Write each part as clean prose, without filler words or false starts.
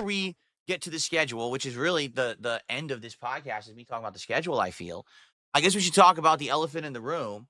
we get to the schedule, which is really the end of this podcast, is me talking about the schedule, I feel. I guess we should talk about the elephant in the room.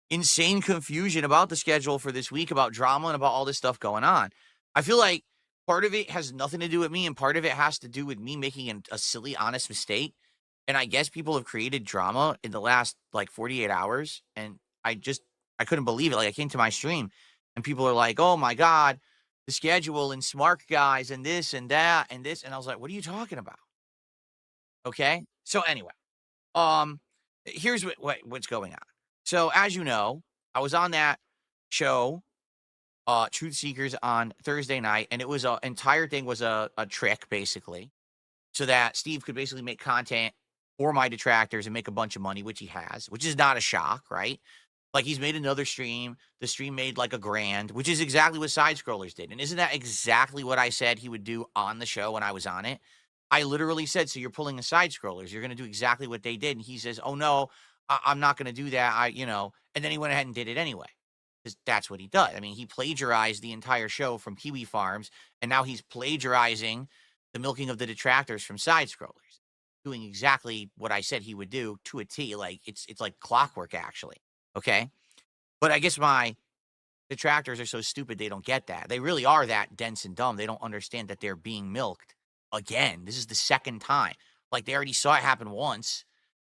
Insane confusion about the schedule for this week, about drama and about all this stuff going on. I feel like part of it has nothing to do with me, and part of it has to do with me making a silly, honest mistake. And I guess people have created drama in the last like 48 hours. And I couldn't believe it. Like, I came to my stream and people are like, oh my God, the schedule and smart guys and this and that and this. And I was like, what are you talking about? Okay. So anyway, um, here's what's going on. So as you know, I was on that show, Truth Seekers, on Thursday night, and it was a entire thing was a trick, basically, so that Steve could basically make content for my detractors and make a bunch of money, which he has, which is not a shock, right? Like, he's made another stream. The stream made like $1,000, which is exactly what Side Scrollers did. And isn't that exactly what I said he would do on the show when I was on it? I literally said, so you're pulling the Side Scrollers. You're going to do exactly what they did. And he says, oh no, I'm not going to do that. And then he went ahead and did it anyway. Because that's what he does. I mean, he plagiarized the entire show from Kiwi Farms, and now he's plagiarizing the milking of the detractors from Side Scrollers, doing exactly what I said he would do to a T. Like, it's like clockwork, actually. Okay. But I guess my detractors are so stupid they don't get that. They really are that dense and dumb. They don't understand that they're being milked again. This is the second time. Like, they already saw it happen once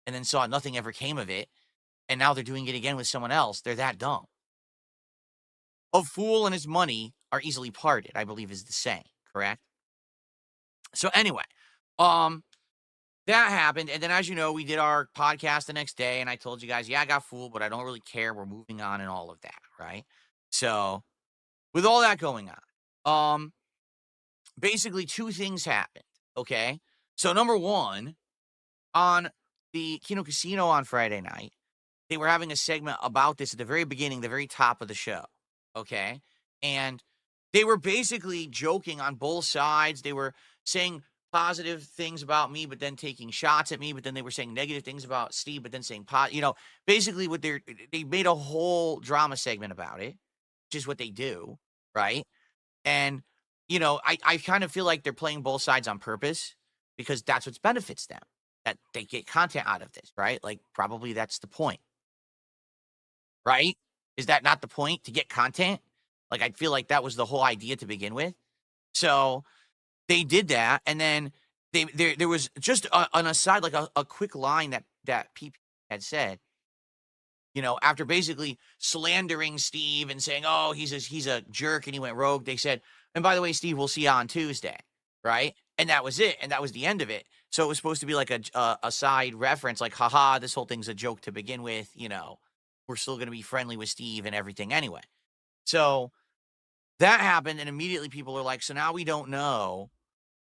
and then saw nothing ever came of it. And now they're doing it again with someone else. They're that dumb. A fool and his money are easily parted, I believe is the saying, correct? So anyway, that happened. And then, as you know, we did our podcast the next day, and I told you guys, yeah, I got fooled, but I don't really care. We're moving on and all of that, right? So, with all that going on, basically two things happened, okay? So, number one, on the Kino Casino on Friday night, they were having a segment about this at the very beginning, the very top of the show, okay? And they were basically joking on both sides. They were saying positive things about me, but then taking shots at me, but then they were saying negative things about Steve, but then saying basically they made a whole drama segment about it, which is what they do, right? And I kind of feel like they're playing both sides on purpose, because that's what benefits them, that they get content out of this, right? Like, probably that's the point, right? Is that not the point, to get content? Like, I feel like that was the whole idea to begin with. So they did that, and then there was just an aside, like a quick line that PP had said, after basically slandering Steve and saying, oh, he's a jerk and he went rogue. They said, and by the way, Steve, we'll see you on Tuesday, right? And that was it, and that was the end of it. So it was supposed to be like a side reference, like, haha, this whole thing's a joke to begin with. We're still going to be friendly with Steve and everything anyway. So that happened, and immediately people are like, so now we don't know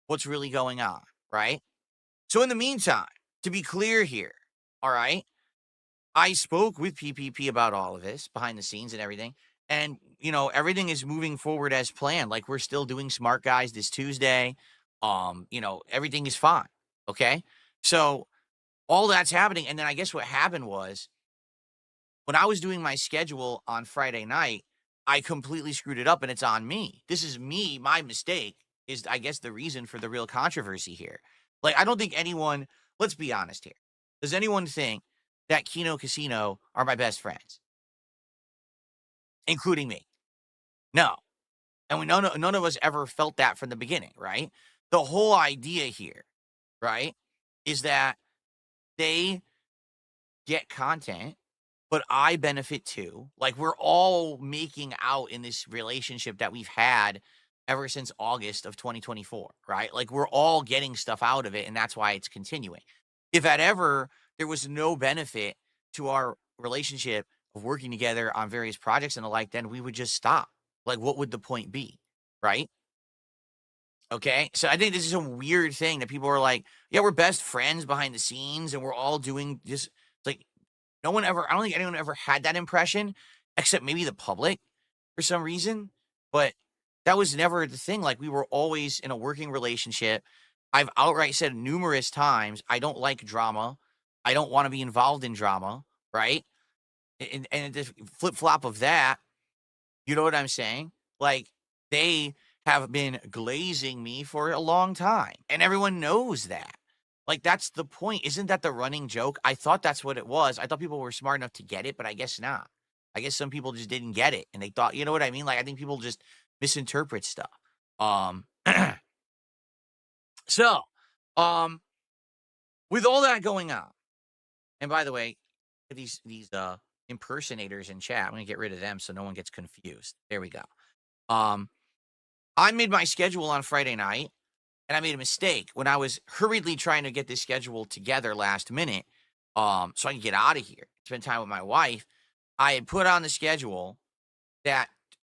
what's really going on, right? So in the meantime, to be clear here, all right, I spoke with PPP about all of this behind the scenes and everything, and everything is moving forward as planned. Like, we're still doing Smart Guys this Tuesday. Everything is fine. Okay, so all that's happening, and then I guess what happened was, when I was doing my schedule on Friday night, I completely screwed it up, and it's on me. This is me. My mistake is, I guess, the reason for the real controversy here. Like, I don't think anyone, let's be honest here. Does anyone think that Kino Casino are my best friends, including me? No. And none of us ever felt that from the beginning, right? The whole idea here, right, is that they get content, but I benefit too. Like, we're all making out in this relationship that we've had ever since August of 2024, right? Like, we're all getting stuff out of it, and that's why it's continuing. If at ever there was no benefit to our relationship of working together on various projects and the like, then we would just stop. Like, what would the point be, right? Okay, so I think this is a weird thing that people are like, yeah, we're best friends behind the scenes, and we're all doing this. It's like, no one ever, I don't think anyone ever had that impression, except maybe the public for some reason. But that was never the thing. Like, we were always in a working relationship. I've outright said numerous times, I don't like drama. I don't want to be involved in drama, right? And the flip flop of that, you know what I'm saying? Like, they have been glazing me for a long time, and everyone knows that. Like, that's the point. Isn't that the running joke? I thought that's what it was. I thought people were smart enough to get it, but I guess not. I guess some people just didn't get it, and they thought, you know what I mean? Like, I think people just misinterpret stuff. Um, so, um, with all that going on, and by the way, these impersonators in chat, I'm gonna get rid of them so no one gets confused. There we go. Um, I made my schedule on Friday night, and I made a mistake when I was hurriedly trying to get this schedule together last minute, so I can get out of here, spend time with my wife. I had put on the schedule that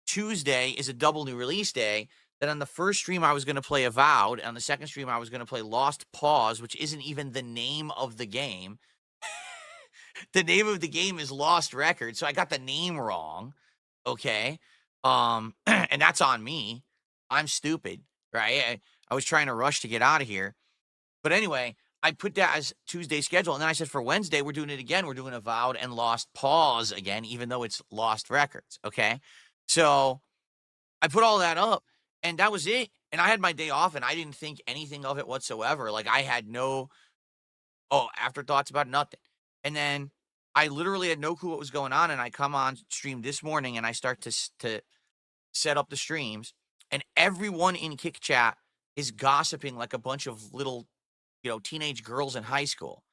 Tuesday is a double new release day. That on the first stream I was going to play Avowed, on the second stream I was going to play Lost Pause, which isn't even the name of the game. The name of the game is Lost Record, so I got the name wrong. Okay, and that's on me. I'm stupid, right? I was trying to rush to get out of here, but anyway, I put that as Tuesday schedule, and then I said for Wednesday we're doing it again. We're doing Avowed and Lost Pause again, even though it's Lost Records. Okay, so I put all that up, and that was it. And I had my day off, and I didn't think anything of it whatsoever. Like I had no afterthoughts about nothing. And then I literally had no clue what was going on, and I come on stream this morning, and I start to set up the streams, and everyone in Kick Chat is gossiping like a bunch of little, teenage girls in high school.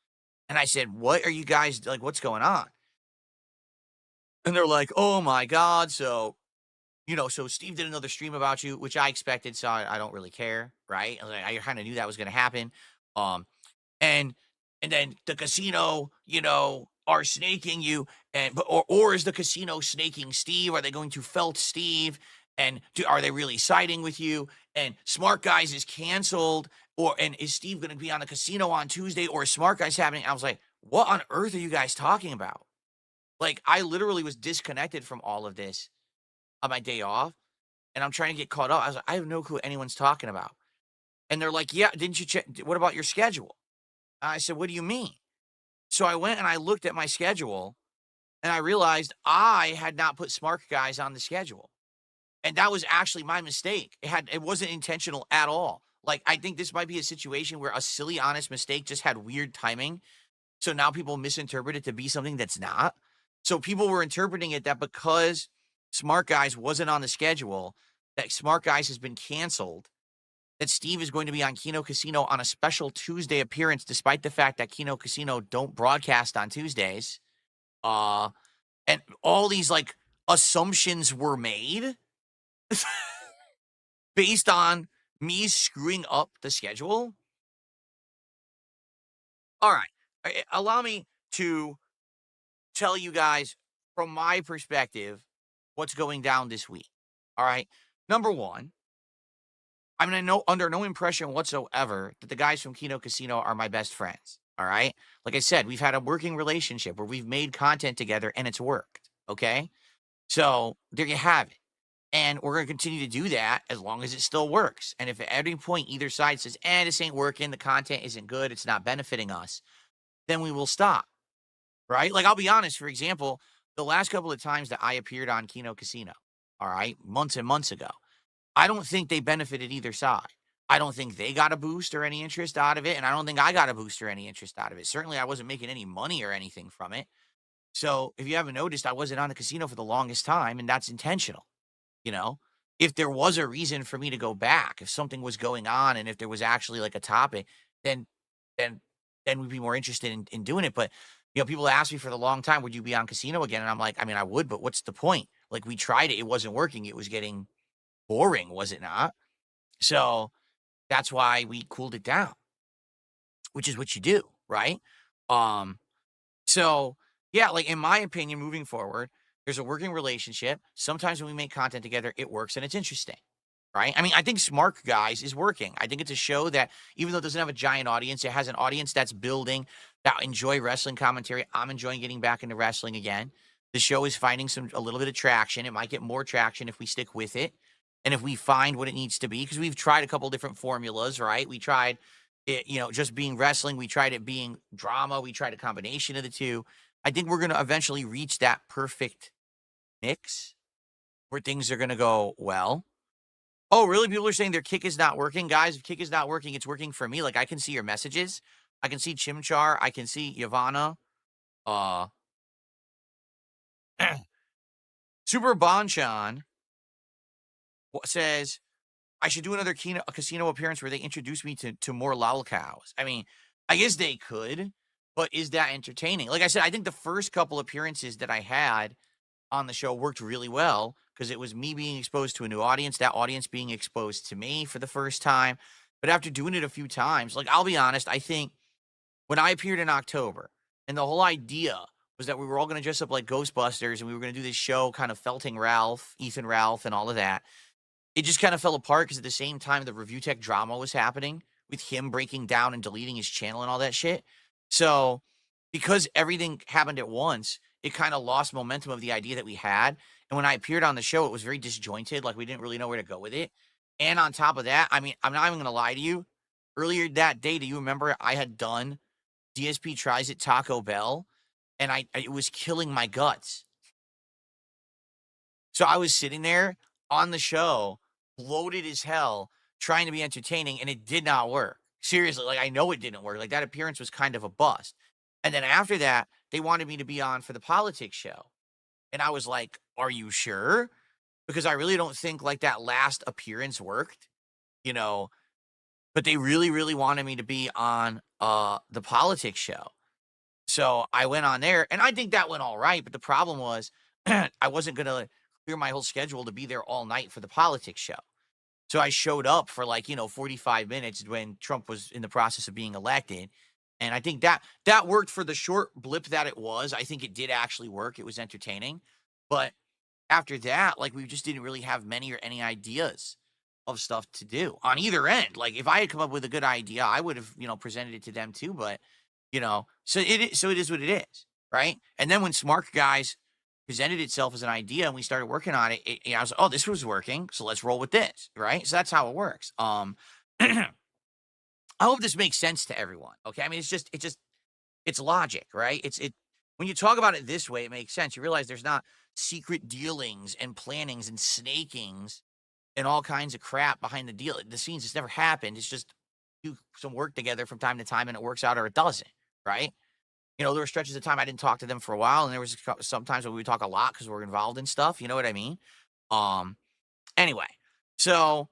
And I said, "What are you guys like? What's going on?" And they're like, "Oh my god!" So so Steve did another stream about you, which I expected, so I don't really care, right? I kind of knew that was going to happen. Um, and and then the casino, are snaking you, or is the casino snaking Steve? Are they going to felt Steve? And are they really siding with you? And Smart Guys is canceled, and is Steve going to be on the casino on Tuesday, or is Smart Guys happening? I was like, what on earth are you guys talking about? Like, I literally was disconnected from all of this on my day off, and I'm trying to get caught up. I was like, I have no clue what anyone's talking about. And they're like, yeah, didn't you check? What about your schedule? I said, what do you mean? So I went and I looked at my schedule, and I realized I had not put Smart Guys on the schedule. And that was actually my mistake. It wasn't intentional at all. Like, I think this might be a situation where a silly, honest mistake just had weird timing. So now people misinterpret it to be something that's not. So people were interpreting it that because Smart Guys wasn't on the schedule, that Smart Guys has been canceled, that Steve is going to be on Kino Casino on a special Tuesday appearance, despite the fact that Kino Casino don't broadcast on Tuesdays. And all these like assumptions were made based on me screwing up the schedule. All right. Allow me to tell you guys from my perspective what's going down this week. All right. Number one, I'm under no impression whatsoever that the guys from Kino Casino are my best friends. All right. Like I said, we've had a working relationship where we've made content together and it's worked. Okay. So there you have it. And we're going to continue to do that as long as it still works. And if at any point either side says, this ain't working, the content isn't good, it's not benefiting us, then we will stop. Right. Like, I'll be honest, for example, the last couple of times that I appeared on Kino Casino, all right, months and months ago, I don't think they benefited either side. I don't think they got a boost or any interest out of it. And I don't think I got a boost or any interest out of it. Certainly, I wasn't making any money or anything from it. So if you haven't noticed, I wasn't on the casino for the longest time, and that's intentional. If there was a reason for me to go back, if something was going on, and if there was actually like a topic, then then then we'd be more interested in doing it. But people ask me for the long time, would you be on casino again? And I'm like, I mean, I would, but what's the point? Like, we tried it, it wasn't working, it was getting boring, was it not? So that's why we cooled it down, which is what you do, right? Um, so yeah, like, in my opinion, moving forward, there's a working relationship. Sometimes when we make content together, it works and it's interesting, right? I mean, I think Smart Guys is working. I think it's a show that, even though it doesn't have a giant audience, it has an audience that's building, that enjoy wrestling commentary. I'm enjoying getting back into wrestling again. The show is finding a little bit of traction. It might get more traction if we stick with it and if we find what it needs to be, because we've tried a couple different formulas, right? We tried it, just being wrestling. We tried it being drama. We tried a combination of the two. I think we're going to eventually reach that perfect mix where things are going to go well. Oh, really? People are saying their kick is not working? Guys, if kick is not working, it's working for me. Like, I can see your messages. I can see Chimchar. I can see Yavanna. Uh, Super Bonchan says, I should do another casino appearance where they introduce me to more lolcows. I mean, I guess they could, but is that entertaining? Like I said, I think the first couple appearances that I had on the show worked really well because it was me being exposed to a new audience, that audience being exposed to me for the first time. But after doing it a few times, like I'll be honest, I think when I appeared in October and the whole idea was that we were all going to dress up like Ghostbusters and we were going to do this show kind of felting Ralph, Ethan Ralph, and all of that. It just kind of fell apart because at the same time the review tech drama was happening with him breaking down and deleting his channel and all that shit. So because everything happened at once, it kind of lost momentum of the idea that we had. And when I appeared on the show, it was very disjointed. Like we didn't really know where to go with it. And on top of that, I mean, I'm not even going to lie to you. Earlier that day, do you remember I had done DSP tries at Taco Bell and it was killing my guts. So I was sitting there on the show, bloated as hell, trying to be entertaining, and it did not work. Seriously, like I know it didn't work. Like that appearance was kind of a bust. And then after that, they wanted me to be on for the politics show. And I was like, are you sure? Because I really don't think like that last appearance worked, you know, but they really, really wanted me to be on the politics show. So I went on there and I think that went all right. But the problem was I wasn't going to clear my whole schedule to be there all night for the politics show. So I showed up for like, 45 minutes when Trump was in the process of being elected. And I think that worked for the short blip that it was. I think it did actually work. It was entertaining. But after that, like we just didn't really have many or any ideas of stuff to do on either end. Like if I had come up with a good idea, I would have, presented it to them too. But so it is what it is, right? And then when Smart Guys presented itself as an idea and we started working on it, I was like, oh, this was working, so let's roll with this, right? So that's how it works. I hope this makes sense to everyone. Okay, I mean, it's logic, right? It when you talk about it this way, it makes sense. You realize there's not secret dealings and plannings and snakings and all kinds of crap behind the scenes. It's never happened. It's just do some work together from time to time and it works out or it doesn't, right? There were stretches of time I didn't talk to them for a while, and there was sometimes when we would talk a lot because we're involved in stuff. You know what I mean? Anyway, so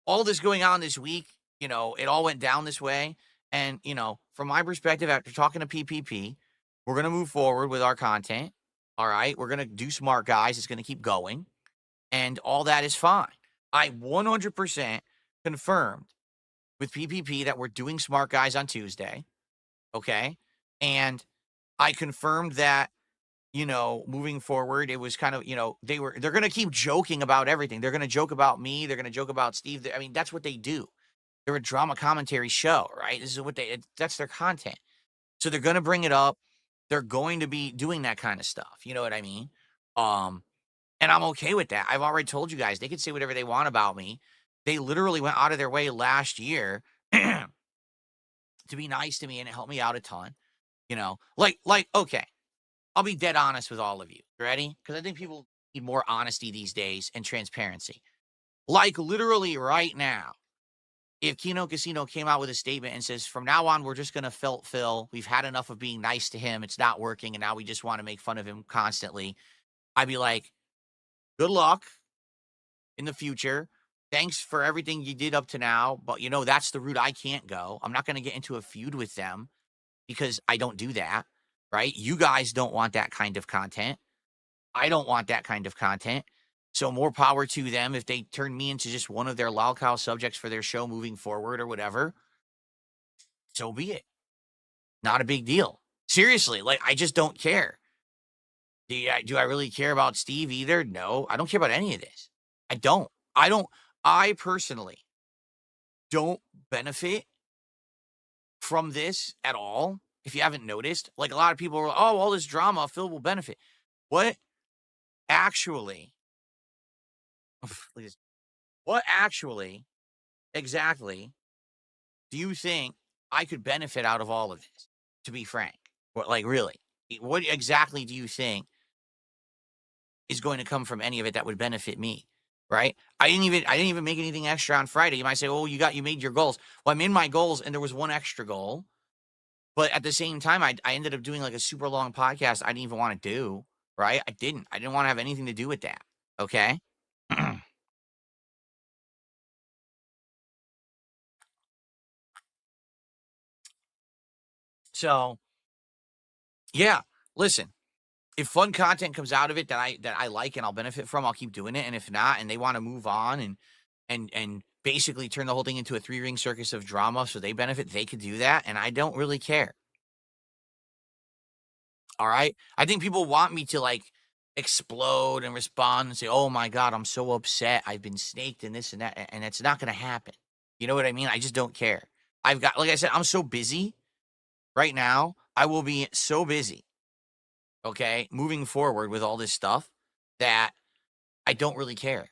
all this going on this week, it all went down this way. And, from my perspective, after talking to PPP, we're going to move forward with our content. All right. We're going to do Smart Guys. It's going to keep going. And all that is fine. I 100% confirmed with PPP that we're doing Smart Guys on Tuesday. Okay. And I confirmed that, moving forward, it was kind of, they're going to keep joking about everything. They're going to joke about me. They're going to joke about Steve. I mean, that's what they do. They're a drama commentary show, right? This is what that's their content. So they're going to bring it up. They're going to be doing that kind of stuff. You know what I mean? And I'm okay with that. I've already told you guys, they can say whatever they want about me. They literally went out of their way last year to be nice to me and it helped me out a ton. Okay, I'll be dead honest with all of you. Ready? Because I think people need more honesty these days and transparency. Like literally right now, if Kino Casino came out with a statement and says, from now on, we're just going to felt Phil. We've had enough of being nice to him. It's not working. And now we just want to make fun of him constantly. I'd be like, good luck in the future. Thanks for everything you did up to now. But, that's the route I can't go. I'm not going to get into a feud with them because I don't do that, right? You guys don't want that kind of content. I don't want that kind of content. So more power to them if they turn me into just one of their lolcow subjects for their show moving forward or whatever. So be it. Not a big deal. Seriously, like I just don't care. Do I really care about Steve either? No, I don't care about any of this. I don't. I personally don't benefit from this at all. If you haven't noticed, like a lot of people are, oh, all this drama, Phil will benefit. What actually, what actually exactly do you think I could benefit out of all of this? To be frank, like really, what exactly do you think is going to come from any of it that would benefit me? right? I didn't even make anything extra on Friday. You might say, "Oh, you made your goals." Well, I made my goals and there was one extra goal, but at the same time, I ended up doing like a super long podcast I didn't even want to do, right? I didn't want to have anything to do with that. Okay. So yeah, listen, if fun content comes out of it that I like and I'll benefit from, I'll keep doing it. And if not, and they want to move on and basically turn the whole thing into a three ring circus of drama so they benefit, they could do that. And I don't really care. All right. I think people want me to like explode and respond and say, "Oh my God, I'm so upset. I've been snaked and this and that." And it's not gonna happen. You know what I mean? I just don't care. I've got, like I said, I'm so busy right now. I will be so busy, okay, moving forward with all this stuff that I don't really care.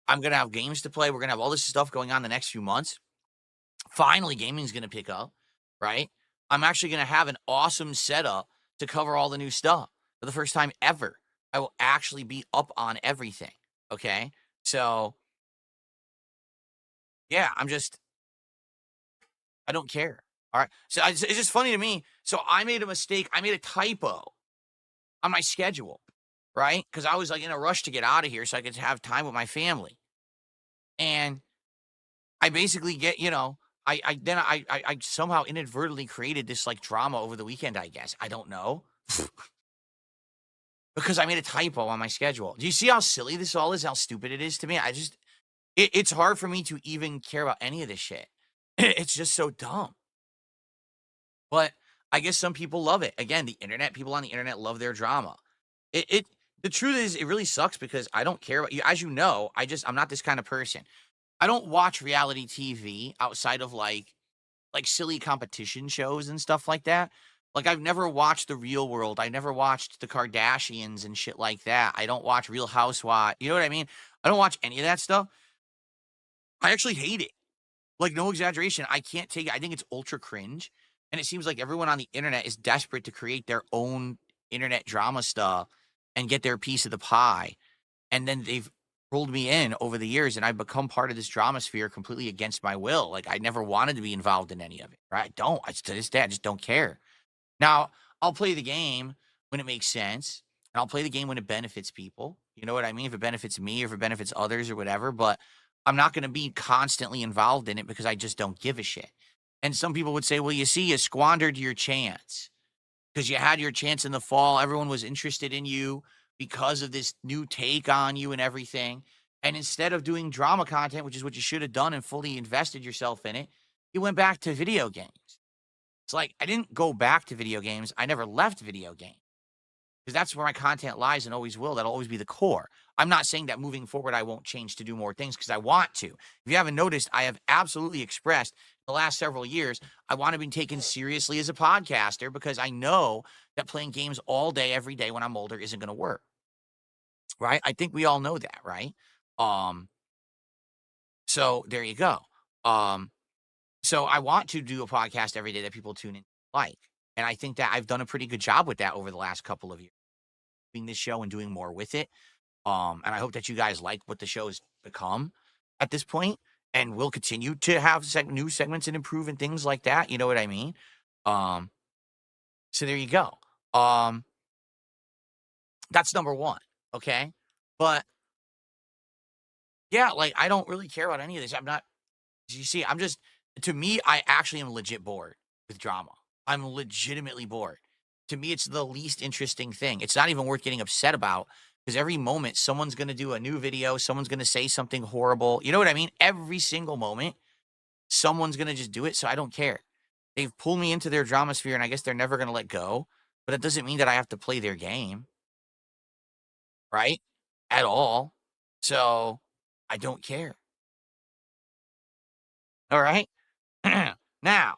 I'm gonna have games to play. We're gonna have all this stuff going on the next few months. Finally, gaming's gonna pick up, right? I'm actually gonna have an awesome setup to cover all the new stuff for the first time ever. I will actually be up on everything. Okay. So yeah, I don't care. All right. So it's just funny to me. So I made a mistake. I made a typo on my schedule, right? Because I was like in a rush to get out of here so I could have time with my family. And I basically get, I somehow inadvertently created this like drama over the weekend, I guess. I don't know. Because I made a typo on my schedule. Do you see how silly this all is? How stupid it is to me? It's hard for me to even care about any of this shit. It's just so dumb. But I guess some people love it. Again, the internet, people on the internet love their drama. It the truth is it really sucks because I don't care about you. As you know, I'm not this kind of person. I don't watch reality TV outside of like silly competition shows and stuff like that. Like I've never watched The Real World. I never watched the Kardashians and shit like that. I don't watch Real Housewives. You know what I mean? I don't watch any of that stuff. I actually hate it. Like no exaggeration. I can't take it. I think it's ultra cringe. And it seems like everyone on the internet is desperate to create their own internet drama stuff and get their piece of the pie. And then they've pulled me in over the years and I've become part of this drama sphere completely against my will. Like I never wanted to be involved in any of it, right? I don't. To this day, I just don't care. Now, I'll play the game when it makes sense, and I'll play the game when it benefits people. You know what I mean? If it benefits me, or if it benefits others, or whatever. But I'm not going to be constantly involved in it because I just don't give a shit. And some people would say, well, you see, you squandered your chance because you had your chance in the fall. Everyone was interested in you because of this new take on you and everything. And instead of doing drama content, which is what you should have done and fully invested yourself in it, you went back to video games. It's like I didn't go back to video games. I never left video games because that's where my content lies and always will. That'll always be the core. I'm not saying that moving forward I won't change to do more things because I want to. If you haven't noticed, I have absolutely expressed the last several years I want to be taken seriously as a podcaster because I know that playing games all day every day when I'm older isn't going to work. Right? I think we all know that, right? Um so there you go. Um So I want to do a podcast every day that people tune in like. And I think that I've done a pretty good job with that over the last couple of years, doing this show and doing more with it. And I hope that you guys like what the show has become at this point, and we'll continue to have new segments and improve and things like that. You know what I mean? Um, so there you go. Um, that's number one. Okay. But yeah, like I don't really care about any of this. I'm not You see, to me, I actually am legit bored with drama. I'm legitimately bored. To me, it's the least interesting thing. It's not even worth getting upset about because every moment someone's going to do a new video, someone's going to say something horrible. You know what I mean? Every single moment, someone's going to just do it. So I don't care. They've pulled me into their drama sphere and I guess they're never going to let go. But it doesn't mean that I have to play their game, right? At all. So I don't care. All right. Now,